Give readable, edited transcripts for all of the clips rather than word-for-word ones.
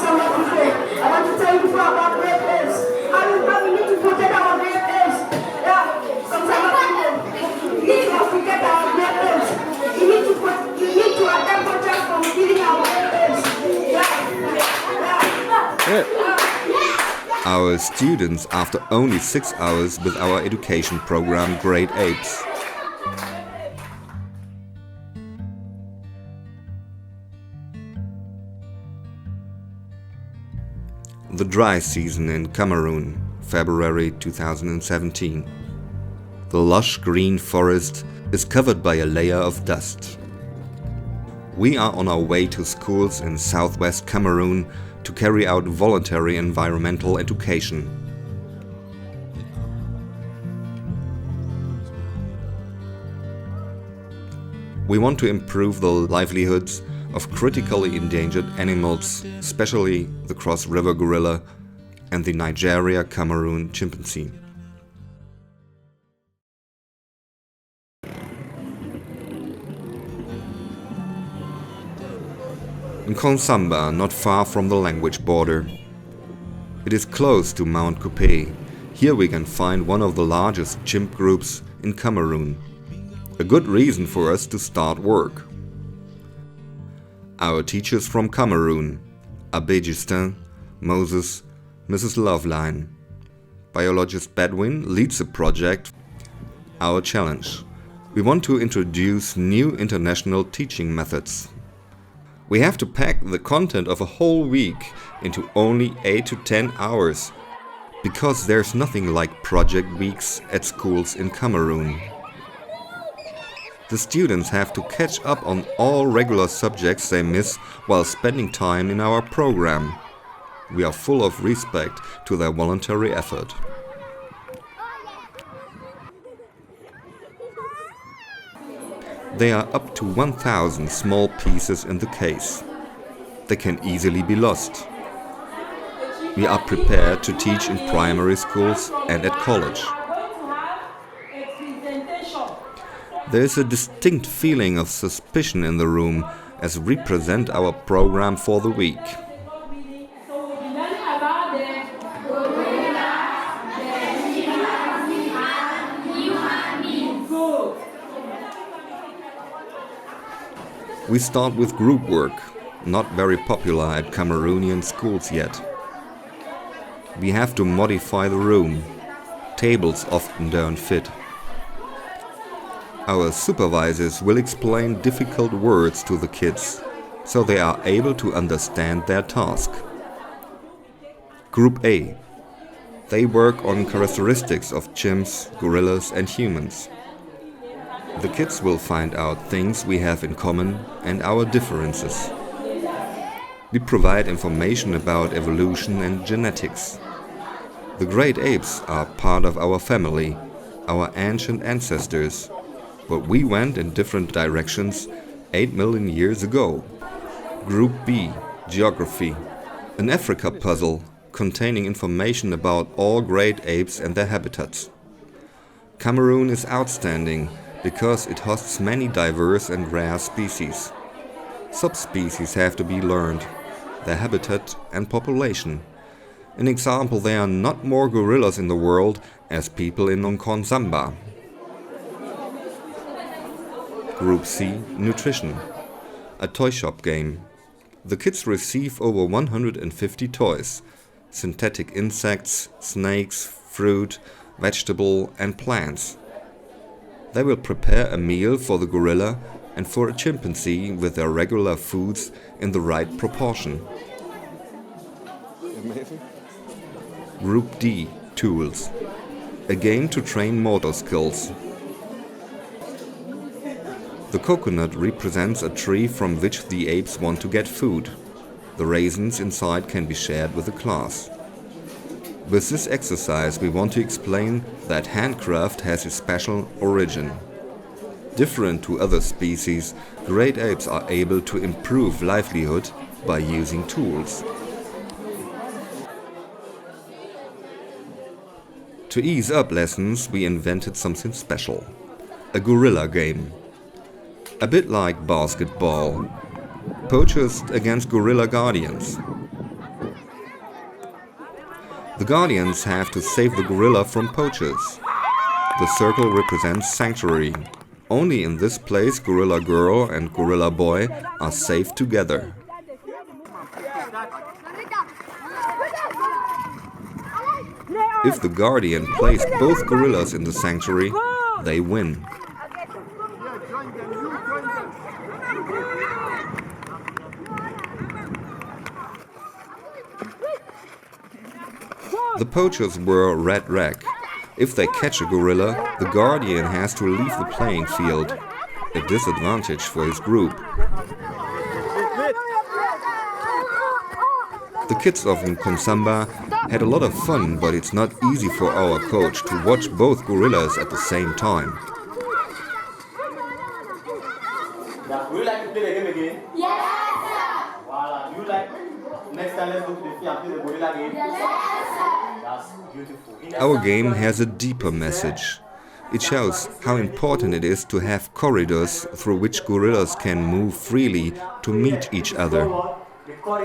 I want to tell you about great apes. How we need to protect our great apes. Yeah, some people need to protect our great apes. You need to attempt protect from killing our great apes. Our students after only 6 hours with our education program Great Apes. The dry season in Cameroon, February 2017. The lush green forest is covered by a layer of dust. We are on our way to schools in southwest Cameroon to carry out voluntary environmental education. We want to improve the livelihoods of critically endangered animals, especially the cross-river gorilla and the Nigeria-Cameroon chimpanzee. In Konsamba, not far from the language border. It is close to Mount Coupé. Here we can find one of the largest chimp groups in Cameroon. A good reason for us to start work. Our teachers from Cameroon, Abbé Justin, Moses, Mrs. Loveline. Biologist Bedouin leads the project. Our challenge. We want to introduce new international teaching methods. We have to pack the content of a whole week into only 8 to 10 hours, because there's nothing like project weeks at schools in Cameroon. The students have to catch up on all regular subjects they miss while spending time in our program. We are full of respect to their voluntary effort. There are up to 1,000 small pieces in the case. They can easily be lost. We are prepared to teach in primary schools and at college. There is a distinct feeling of suspicion in the room as we present our program for the week. We start with group work, not very popular at Cameroonian schools yet. We have to modify the room. Tables often don't fit. Our supervisors will explain difficult words to the kids, so they are able to understand their task. Group A. They work on characteristics of chimps, gorillas and humans. The kids will find out things we have in common and our differences. We provide information about evolution and genetics. The great apes are part of our family, our ancient ancestors. But we went in different directions 8 million years ago. Group B, Geography. An Africa puzzle containing information about all great apes and their habitats. Cameroon is outstanding because it hosts many diverse and rare species. Subspecies have to be learned, their habitat and population. An example, there are not more gorillas in the world as people in Konsamba. Group C, Nutrition. A toy shop game. The kids receive over 150 toys. Synthetic insects, snakes, fruit, vegetable and plants. They will prepare a meal for the gorilla and for a chimpanzee with their regular foods in the right proportion. Amazing. Group D, Tools. A game to train motor skills. The coconut represents a tree from which the apes want to get food. The raisins inside can be shared with the class. With this exercise we want to explain that handcraft has a special origin. Different to other species, great apes are able to improve livelihood by using tools. To ease up lessons, we invented something special. A gorilla game. A bit like basketball, purchased against gorilla guardians. The guardians have to save the gorilla from poachers. The circle represents sanctuary. Only in this place gorilla girl and gorilla boy are safe together. If the guardian placed both gorillas in the sanctuary, they win. The poachers were red rag. If they catch a gorilla, the guardian has to leave the playing field, a disadvantage for his group. The kids of Nkonsamba had a lot of fun, but it's not easy for our coach to watch both gorillas at the same time. Would you like to play the game again? Yes, sir! Voila. You like next time let's go to the field and play the gorilla game? Yes, sir! That's beautiful. Our game has a deeper message. It shows how important it is to have corridors through which gorillas can move freely to meet each other.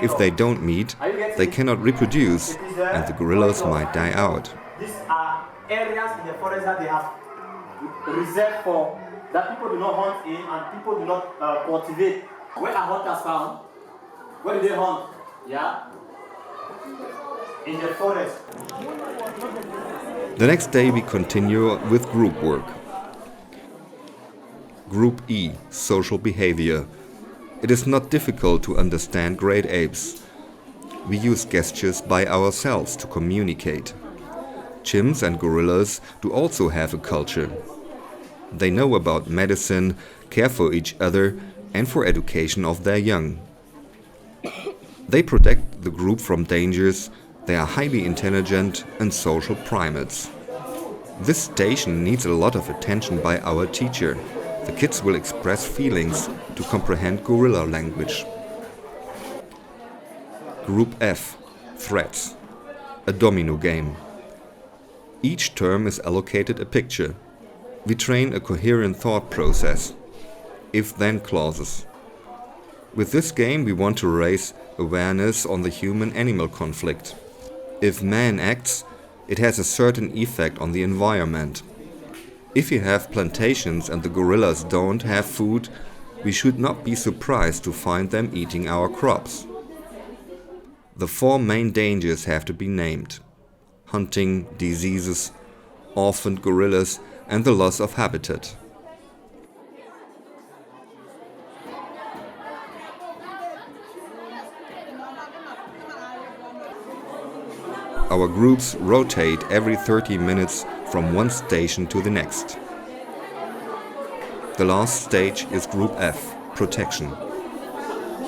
If they don't meet, they cannot reproduce, and the gorillas might die out. These are areas in the forest that they have reserved for, that people do not hunt in and people do not cultivate. Where are hunters found? Where do they hunt? Yeah? In the forest. The next day we continue with group work. Group E, social behavior. It is not difficult to understand great apes. We use gestures by ourselves to communicate. Chimps and gorillas do also have a culture. They know about medicine, care for each other, and for education of their young. They protect the group from dangers. They are highly intelligent and social primates. This station needs a lot of attention by our teacher. The kids will express feelings to comprehend gorilla language. Group F, threats. A domino game. Each term is allocated a picture. We train a coherent thought process. If-then clauses. With this game we want to raise awareness on the human-animal conflict. If man acts, it has a certain effect on the environment. If you have plantations and the gorillas don't have food, we should not be surprised to find them eating our crops. The 4 main dangers have to be named: hunting, diseases, orphaned gorillas, and the loss of habitat. Our groups rotate every 30 minutes from one station to the next. The last stage is Group F, protection.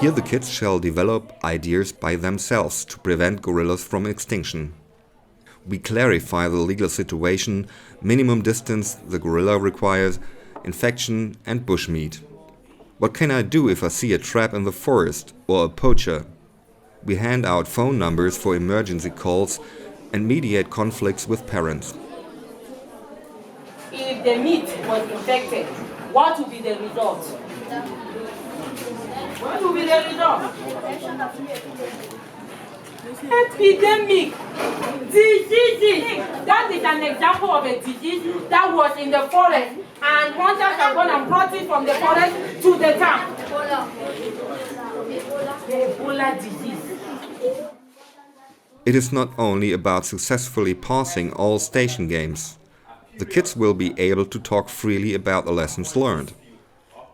Here the kids shall develop ideas by themselves to prevent gorillas from extinction. We clarify the legal situation, minimum distance the gorilla requires, infection and bushmeat. What can I do if I see a trap in the forest or a poacher? We hand out phone numbers for emergency calls and mediate conflicts with parents. If the meat was infected, what will be the result? What will be the result? Epidemic. Disease. That is an example of a disease that was in the forest, and hunters have gone and brought it from the forest to the town. The Ebola disease. It is not only about successfully passing all station games. The kids will be able to talk freely about the lessons learned.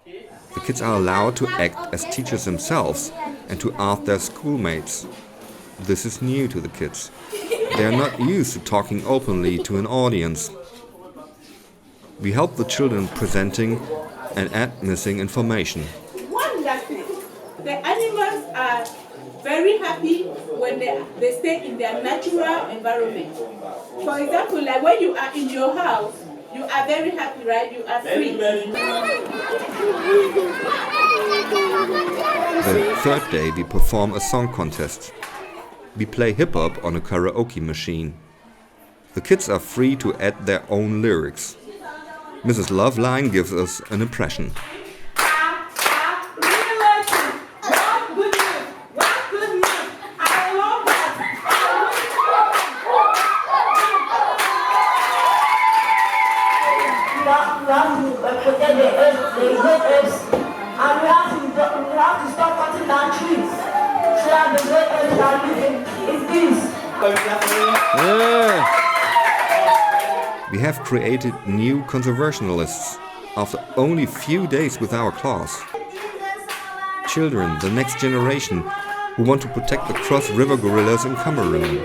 The kids are allowed to act as teachers themselves and to ask their schoolmates. This is new to the kids. They are not used to talking openly to an audience. We help the children presenting and add missing information. Wonderful! The animals are very happy when they stay in their natural environment. For example, like when you are in your house, you are very happy, right? You are free. The third day we perform a song contest. We play hip-hop on a karaoke machine. The kids are free to add their own lyrics. Mrs. Loveline gives us an impression. this. Yeah. We have created new conservationists after only few days with our class. Children, the next generation, who want to protect the Cross River gorillas in Cameroon.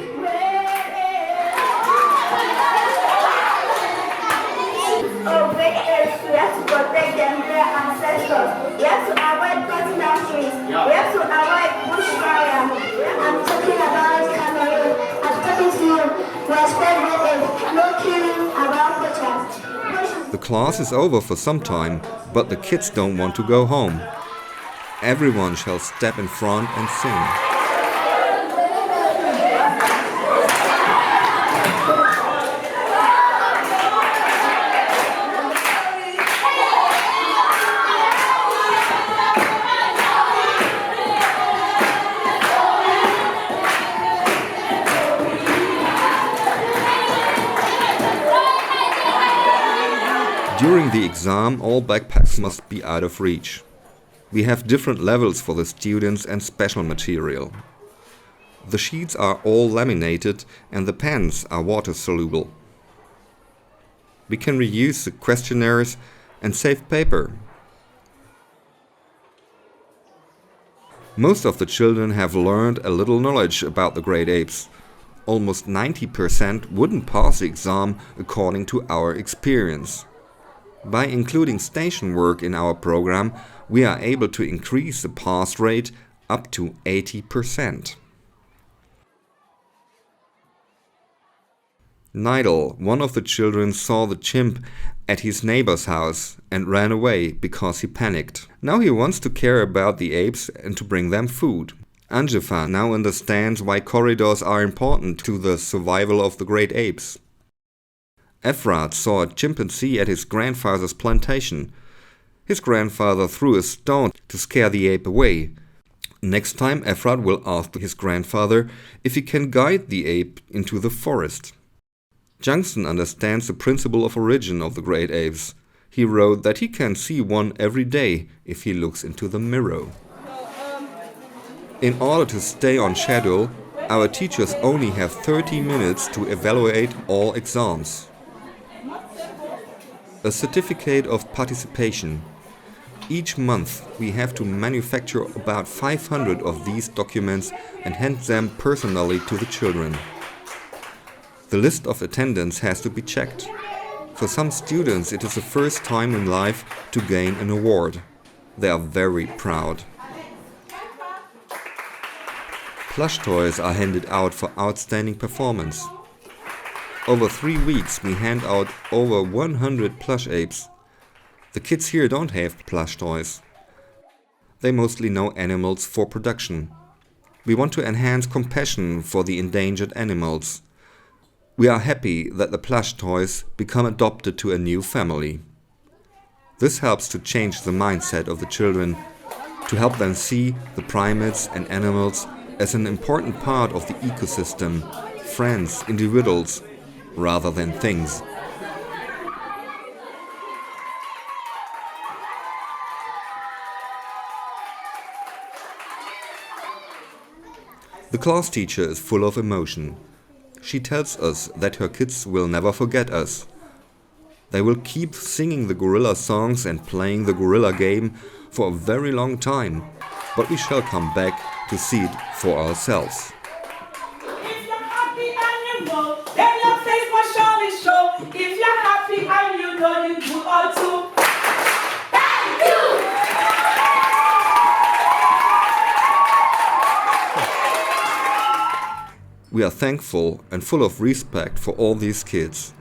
Oh, great apes, we have to protect them, their ancestors. We have to avoid cutting down trees. We have to avoid bushfire. I'm talking about Cameroon. I'm talking to you. We are spreading it. No killing about poachers. The class is over for some time, but the kids don't want to go home. Everyone shall step in front and sing. During the exam, all backpacks must be out of reach. We have different levels for the students and special material. The sheets are all laminated and the pens are water-soluble. We can reuse the questionnaires and save paper. Most of the children have learned a little knowledge about the great apes. Almost 90% wouldn't pass the exam according to our experience. By including station work in our program, we are able to increase the pass rate up to 80%. Nigel, one of the children, saw the chimp at his neighbor's house and ran away because he panicked. Now he wants to care about the apes and to bring them food. Anjefa now understands why corridors are important to the survival of the great apes. Efrat saw a chimpanzee at his grandfather's plantation. His grandfather threw a stone to scare the ape away. Next time Efrat will ask his grandfather if he can guide the ape into the forest. Junction understands the principle of origin of the great apes. He wrote that he can see one every day if he looks into the mirror. In order to stay on schedule, our teachers only have 30 minutes to evaluate all exams. A certificate of participation. Each month we have to manufacture about 500 of these documents and hand them personally to the children. The list of attendance has to be checked. For some students it is the first time in life to gain an award. They are very proud. Plush toys are handed out for outstanding performance. Over 3 weeks we hand out over 100 plush apes. The kids here don't have plush toys. They mostly know animals for production. We want to enhance compassion for the endangered animals. We are happy that the plush toys become adopted to a new family. This helps to change the mindset of the children, to help them see the primates and animals as an important part of the ecosystem, friends, individuals, rather than things. The class teacher is full of emotion. She tells us that her kids will never forget us. They will keep singing the gorilla songs and playing the gorilla game for a very long time, but we shall come back to see it for ourselves. If you're happy and you know, then your face will surely show. If you're happy and you know, you do all too. Thank you! We are thankful and full of respect for all these kids.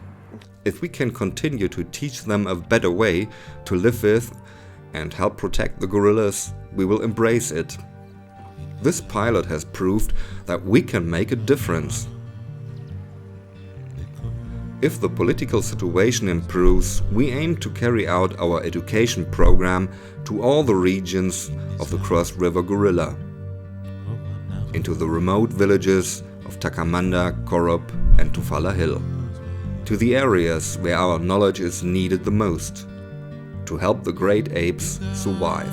If we can continue to teach them a better way to live with and help protect the gorillas, we will embrace it. This pilot has proved that we can make a difference. If the political situation improves, we aim to carry out our education program to all the regions of the Cross River gorilla, into the remote villages of Takamanda, Korup and Tufala Hill, to the areas where our knowledge is needed the most, to help the great apes survive.